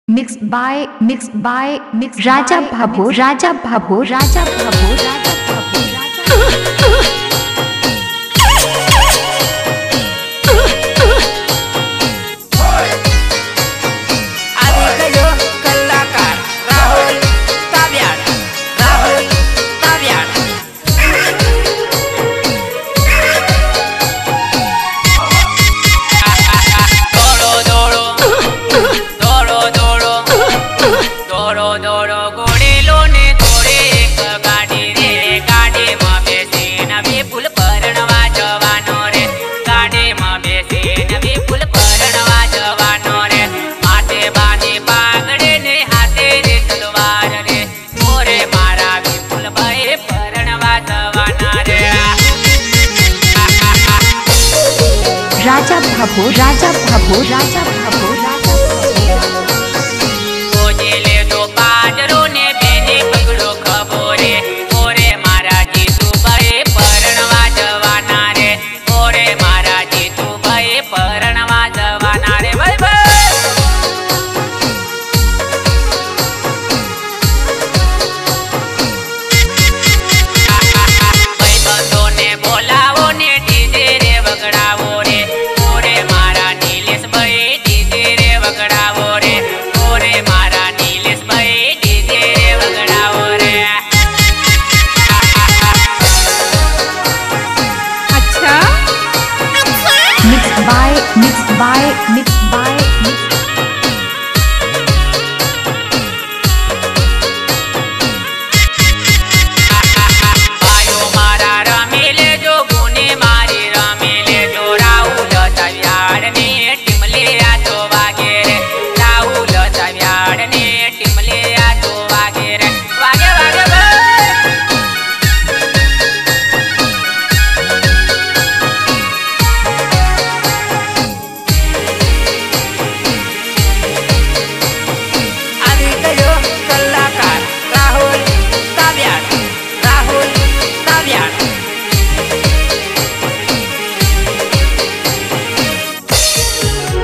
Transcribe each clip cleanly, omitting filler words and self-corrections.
mixed Raja Bhabur, Raja Bhabur, Raja Bhabur, Raja Bhabur, Raja Bhabur, Raja Bhabur, Raja Bhabur, Raja कोजेले तो पाजरो ने बेने पकड़ो खबोरे ओरे मारा जी तू भए परણવા जवाना रे ओरे मारा जी तू भए परणवा जवाना रे भाई भाई बंदो ने बोलावो ने डीजे रे वगड़ावो रे ओरे मारा नीलेश भाई डीजे रे वगड़ावो रे ओरे मारा नीलेश भाई डीजे रे वगड़ावो रे अच्छा mixed by आयो मारा रमेले जो गुने मारी रमेले जो राहुल तव्याड़ ने टिमले आ तो वागे रे राहुल तव्याड़ ने टिमले आ तो वागे रे वागे वागे भाई आदि कयो कलाकार राहुल तव्याड़ राहुल तव्याड़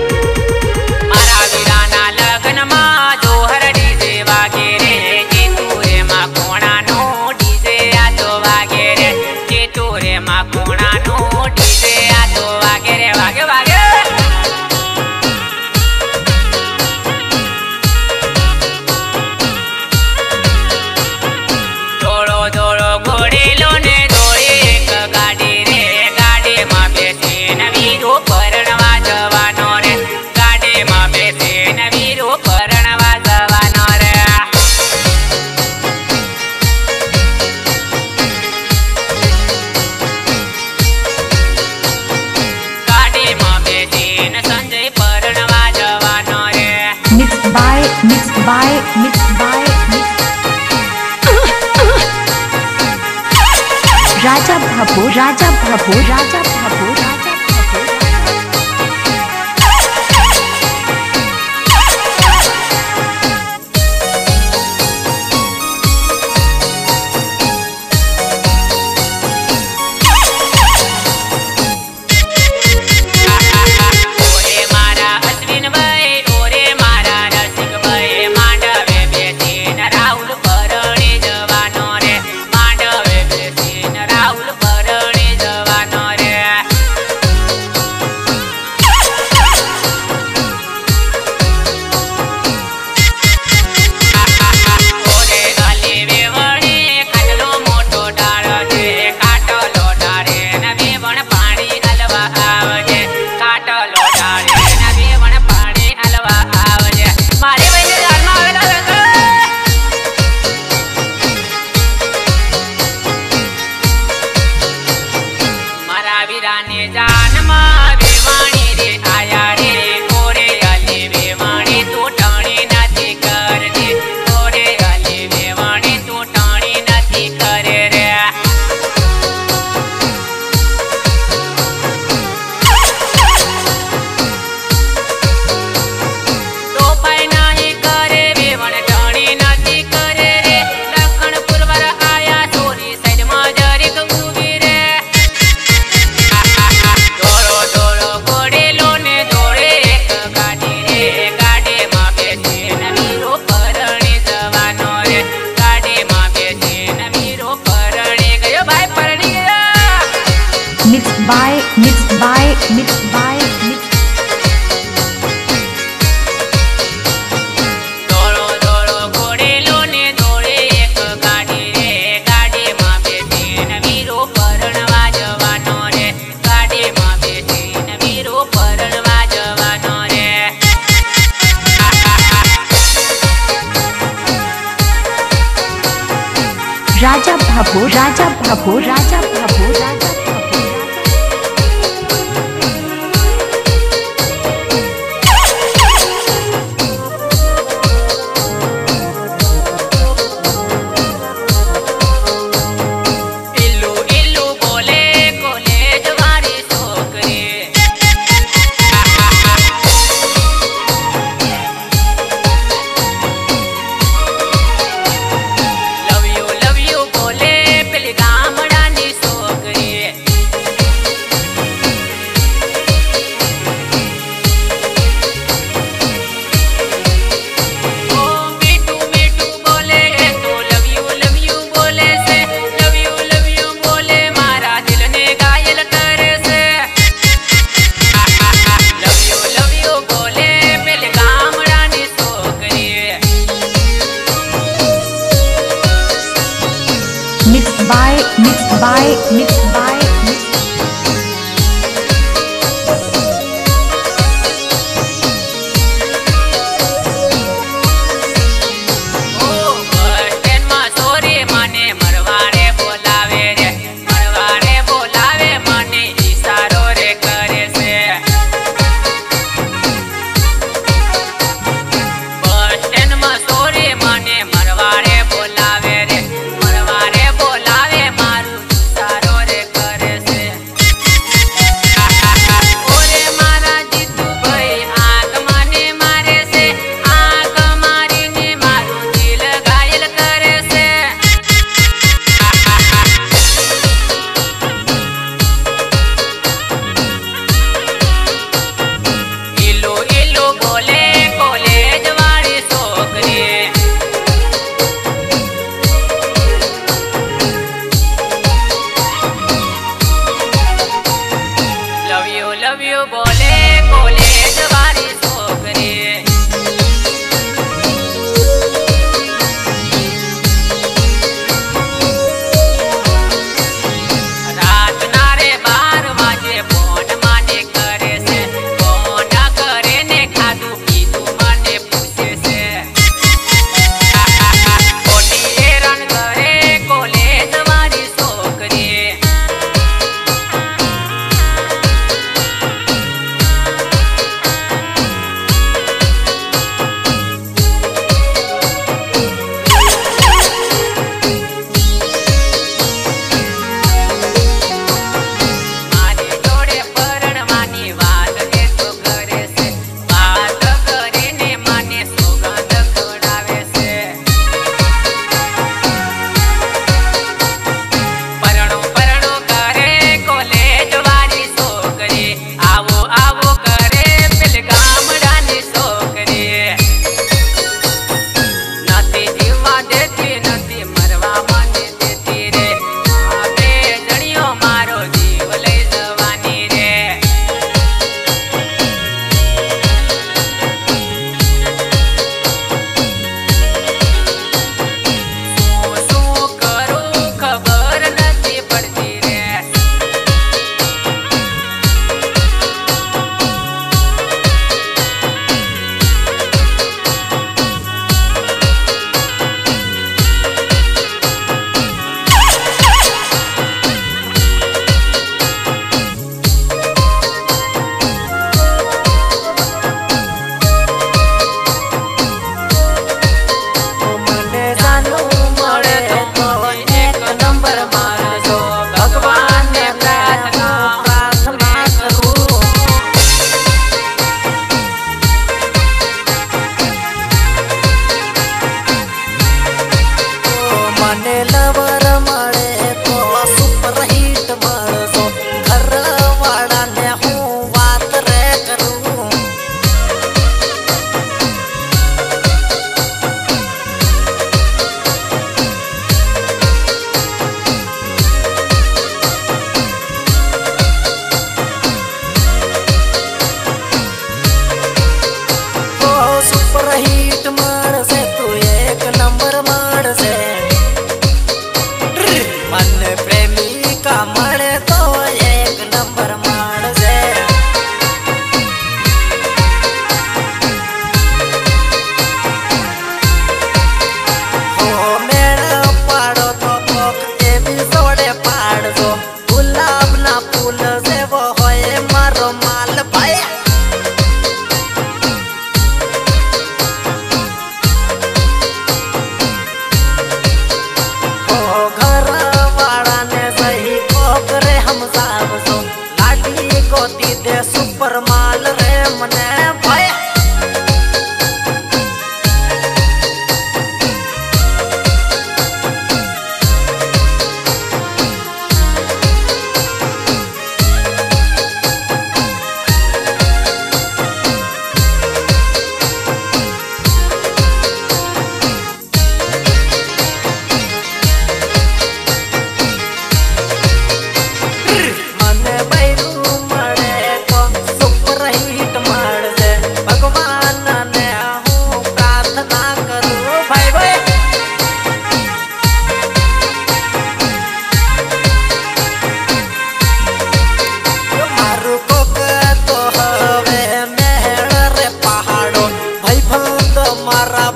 मारा वीराना लग्न में जोहर डीजे वागे रे जेतुरे में कोणा नो डीजे आ तो वागे रे जेतुरे में कोणा नो डीजे आ तो वागे रे वागे वागे दौड़ो दौड़ो घोड़ेलो ने दौड़े एक गाड़ी रे गाड़ी में बेसीने वीरो परણવા जवानो रे गाड़ी में बेसीने वीरो परણવા जवानो रे गाड़ी में बेसीने संजय परणवा जवानो रे mixed by Raja Bhabur, Raja Bhabur, Raja Bhabur, Raja Bhabur. ओरे मारा अश्विन भाई ओरे मारा रसिक भाई मांडवे बेसीने राहुल परणे जवानो रे मांडवे बेसीने राहुल परणे जवानो रे भाभो राजा भाभो राजा भाभो राजा इल्लू इल्लू बोले कॉलेज वाली छोकरी लव यू बोले पेली गामडानी छोकरी ओ मीठू मीठू बोले तो लव यू बोले से लव यू बोले मारा दिल ने घायल करे से लव यू बोले पेली गामडानी छोकरी mixed by O bus stand માં સોરી મને મરવાડે બોલાવે મને ઈશારો રે કરે છે બસ સ્ટેન્ડ માં સોરી મને મરવાડે બોલાવે મારું ઈશારો રે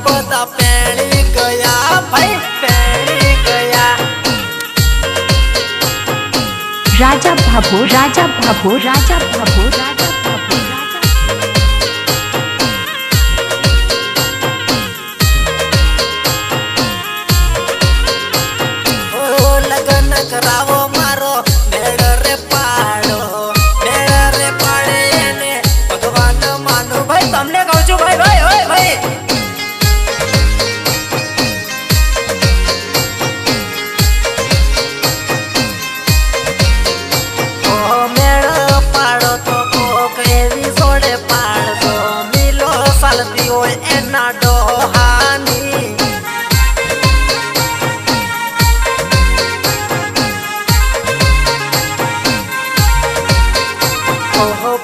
बता पैणी गया भाई पैणी गया। राजा भाभो राजा भाभो राजा भाभो राजा भाभो लगन करावो मारो मेड़ रे पाड़ो मेड़ रे पाड़े ने भगवान मानो भाई तमने कहूं छु भाई भाई ओए भाई ओ मेड़ पाड़ो तो को केवी सोड़े पाड़ दो मिलो सालती ओए एना डोहानी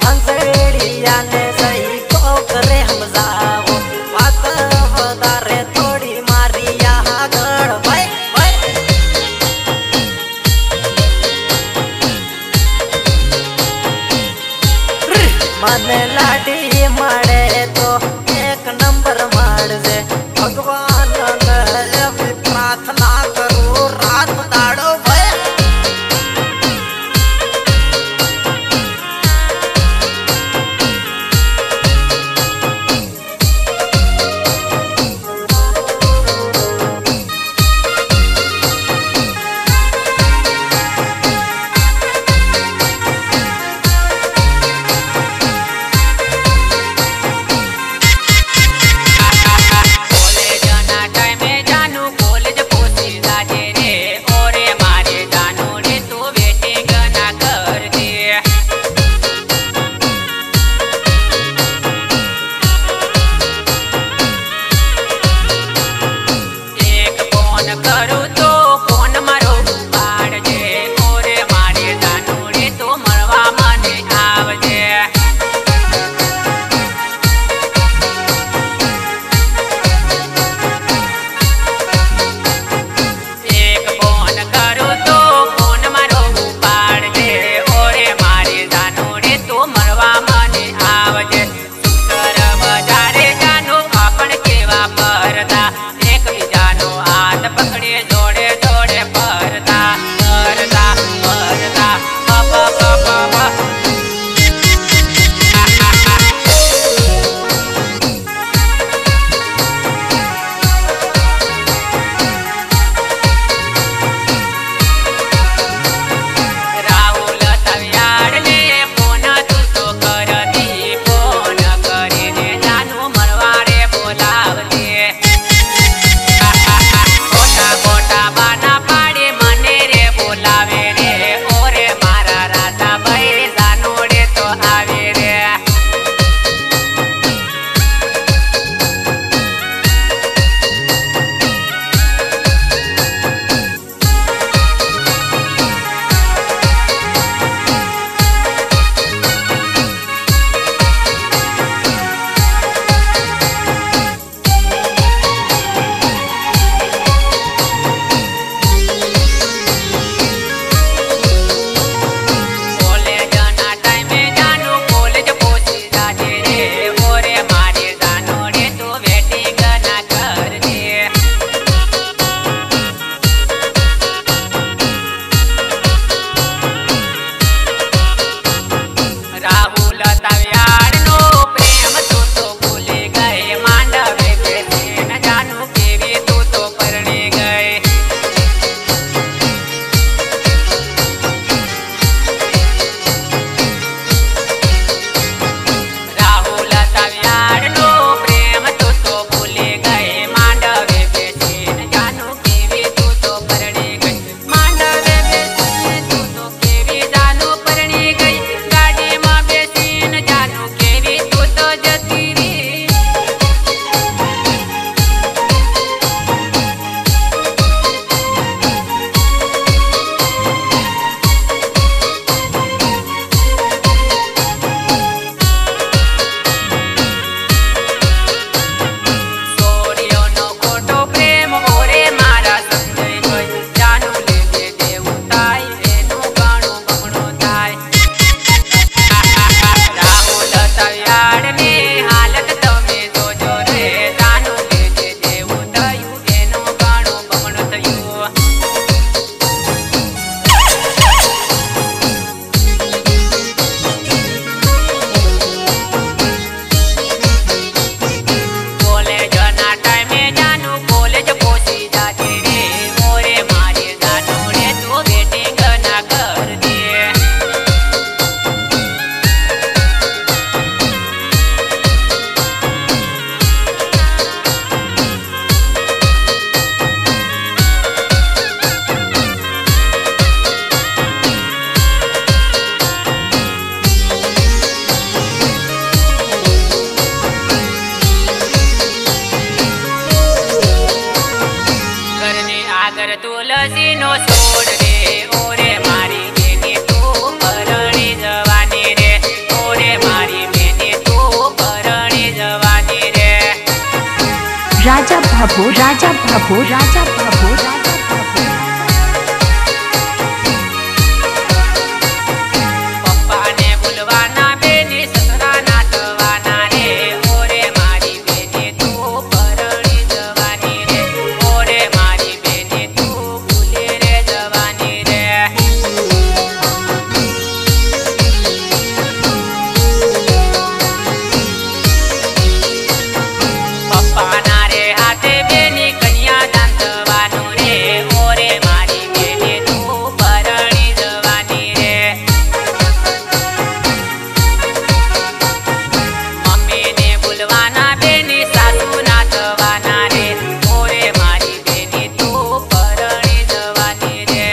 भंसड़िया ने सही को करे हम जाओ बात वदारे थोड़ी मारी यहाँ गड़ भाई भाई मने लाडी मारे तो एक नंबर मार दे भगवान ने अभी प्रार्थना करो रात दाड़ो भाई। बोले जन તુલસી નો છોડ રે ઓરે મારી બેની તું પરણી જવાની રે ઓરે મારી બેની તું પરણી જવાની રે राजा भाभो राजा भाभो राजा भाभो राजा भाभो પપ્પાને ભૂલવાના બેની સસરા ના થવાના રે ઓરે મારી બેની તું પરણી જવાની રે ઓરે મારી બેની તું ભૂલી રે જવાની રે પપ્પાના રે હાથે બેની કન્યાદાન થવાનું રે ઓરે મારી બેની તું પરણી જવાની રે મમ્મીને ભૂલવાના બેની સાસુ ના થવાના રે ઓરે મારી બેની તું પરણી જવાની રે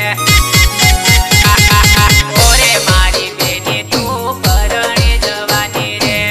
ઓરે મારી બેની તું પરણી જવાની રે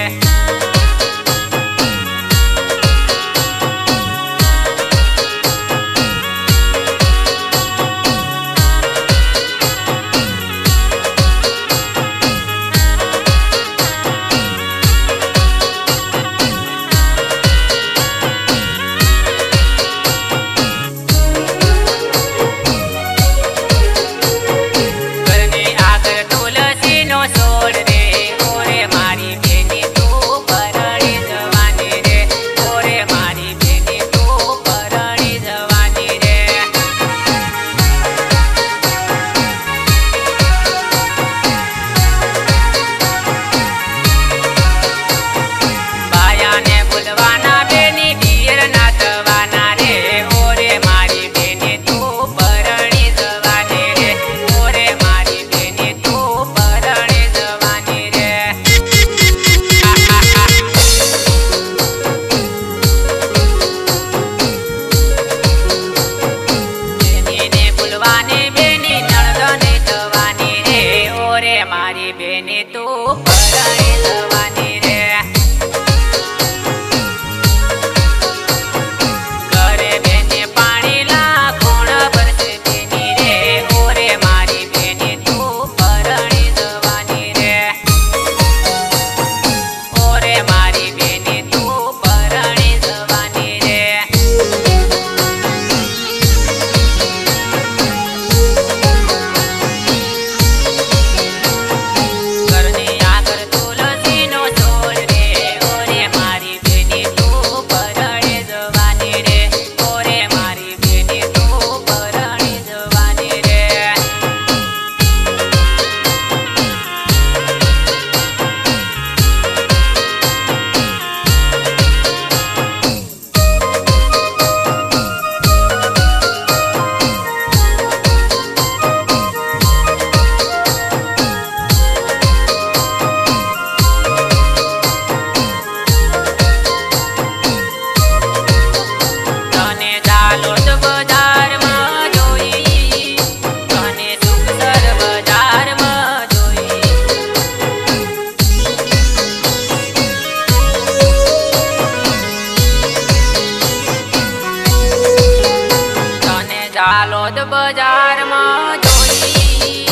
ઘરની આગળ તુલસીનો છોડ રે ઓરે મારી બેની તું પરણી જવાની રે ઓરે મારી બેની તું પરણી જવાની રે બાયાને ભૂલવાના બેની પિયર ના થવાના રે ઓરે મારી બેની તું પરણી જવાની રે ઓરે મારી બેની તું પરણી જવાની રે બેનીને ભૂલવાની બેની નણંદને થવાની રે ઓરે મારી બેની તું પરણી જવાની રે ઘરે બેને પાણી લા કોણ ભરશે બેની રે ઓરે મારી બેની તું પરણી જવાની રે ઓરે મારી બેની તું પરણી જવાની રે ઘરની આગળ તુલસીનો છોડ રે ઓરે મારી બેની તું પરણી જવાની રે ઓરે મારી બેની તું પરણી જવાની રે તને જાલોદ બજારમાં જોઈ તને સુખસર બજારમાં જોઈ તને જાલોદ બજારમાં જોઈ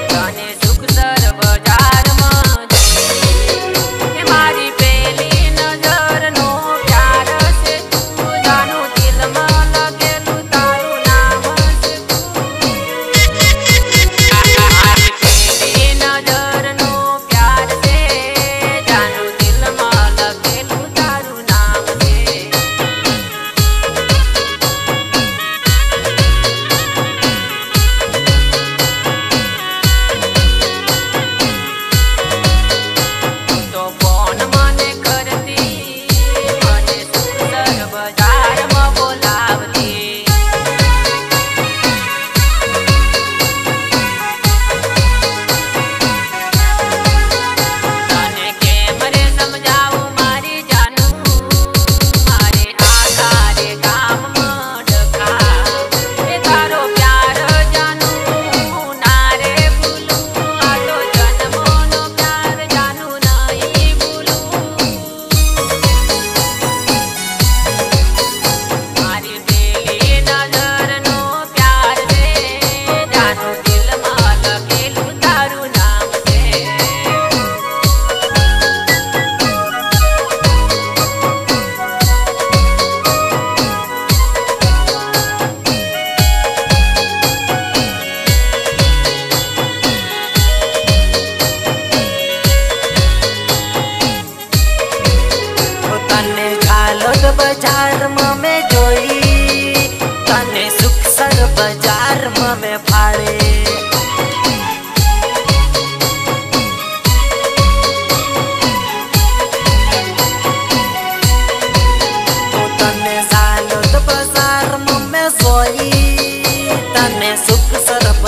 તને સુખસર બજારમાં જોઈ એ મારી પેલી નજરનો પ્યાર છે તું જાનું દિલમાં લગેલું તારું નામ છે મારી પેલી નજરનો પ્યાર છે જાનું દિલમાં લગેલું તારું નામ છે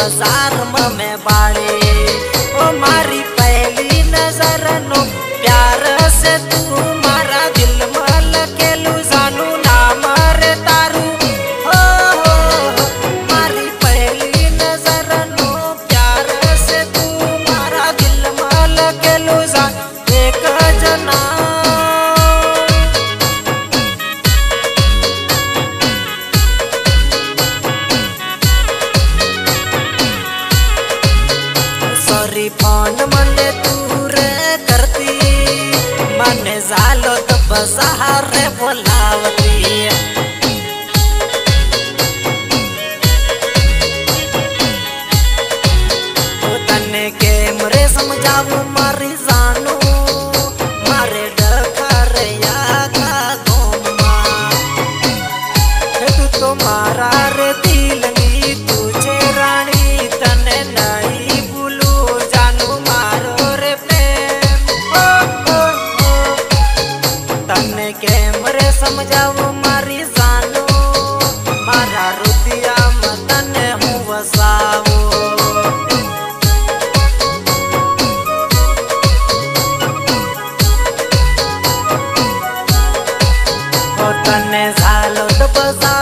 बाजार में बाड़े ओ मारी पहली नजर नो प्यार से तू मारा दिल मल के लू जानू ना मरे तारू हो मारी पहली नजर नो प्यार से तू मारा दिल मल के लू जान एक जना सॉरी फोन मने तू रे करती मने जालो तो बजार रे बोलावती तो तने के मरे समझाऊ मारी जानू मारे डकर या का गोमा तू तो मारा रे दिलनी तुझे रानी तने नहीं भूलू जानू मारो रे प्रेम तने के मरे समझाऊ मारी जानू मारा रुदिया मतने हूँ वसावो तने झालो तो बसा